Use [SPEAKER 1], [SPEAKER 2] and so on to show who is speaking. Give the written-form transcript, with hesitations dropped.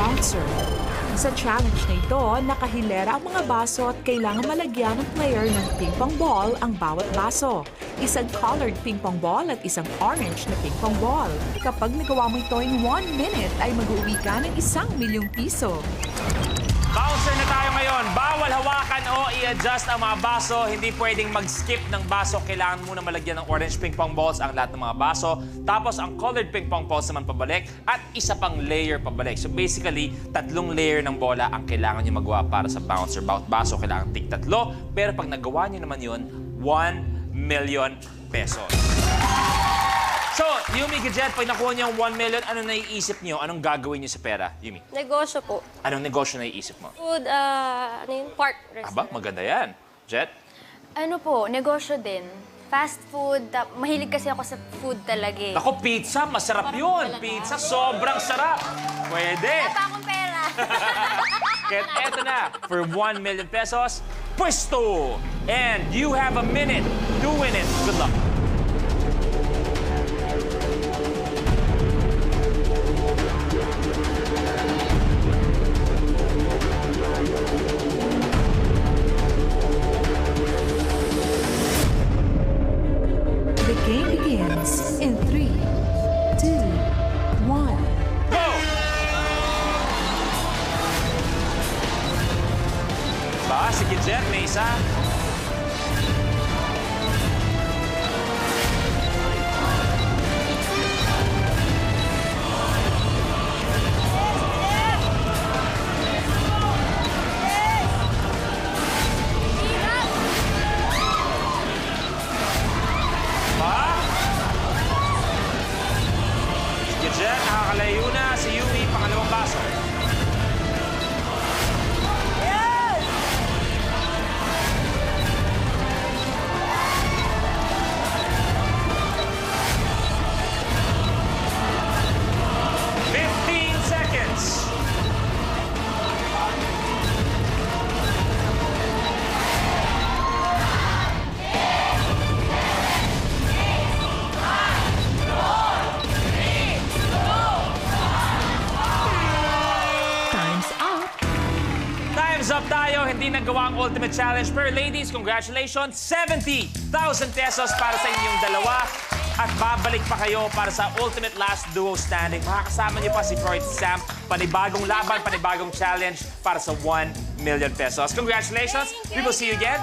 [SPEAKER 1] bouncer. Sa challenge na ito, nakahilera ang mga baso at kailangan malagyan ng player ng ping-pong ball ang bawat baso. Isang colored ping-pong ball at isang orange na ping-pong ball. Kapag nagawa mo ito in 1 minute, ay mag-uwi ka ng 1,000,000 piso.
[SPEAKER 2] Bouncer na tayo ngayon. Bawal hawakan o i-adjust ang mga baso. Hindi pwedeng mag-skip ng baso. Kailangan muna malagyan ng orange ping-pong balls ang lahat ng mga baso. Tapos ang colored ping-pong balls naman pabalik at isa pang layer pabalik. So basically, 3 layer ng bola ang kailangan nyo magawa para sa bouncer. Bawat baso kailangan tig-3. Pero pag nagawa nyo naman yun, 1,000,000 pesos. So, Yumi, Gadget, pag nakuha niyo ang 1,000,000, ano naiisip niyo? Anong gagawin niyo sa pera, Yumi?
[SPEAKER 3] Negosyo po.
[SPEAKER 2] Anong negosyo naiisip mo?
[SPEAKER 3] Food, ano yung park
[SPEAKER 2] Aba,
[SPEAKER 3] restaurant.
[SPEAKER 2] maganda yan. Jet?
[SPEAKER 4] Ano po, negosyo din. Fast food. Mahilig kasi ako sa food talaga eh.
[SPEAKER 2] Ako, pizza, masarap yun. Pizza, sobrang sarap. Pwede.
[SPEAKER 4] Wala pa akong pera.
[SPEAKER 2] Kaya eto na, for 1,000,000 pesos, pwesto! And you have a minute to win it. Good luck.
[SPEAKER 1] The game begins in 3, 2, 1.
[SPEAKER 2] Go! Ba, si Gadget, may isa. Gadget, nakakalayo na si Yumi, pangalawang baso. Yes! 15 seconds.
[SPEAKER 1] Time's up.
[SPEAKER 2] Time's up tayo. Hindi nagawa ang Ultimate Challenge. Pero ladies, congratulations. 70,000 pesos para sa inyong dalawa. At babalik pa kayo para sa Ultimate Last Duo Standing. Makakasama niyo pa si Freud Sam. Panibagong laban, panibagong challenge para sa 1,000,000 pesos. Congratulations. We will see you again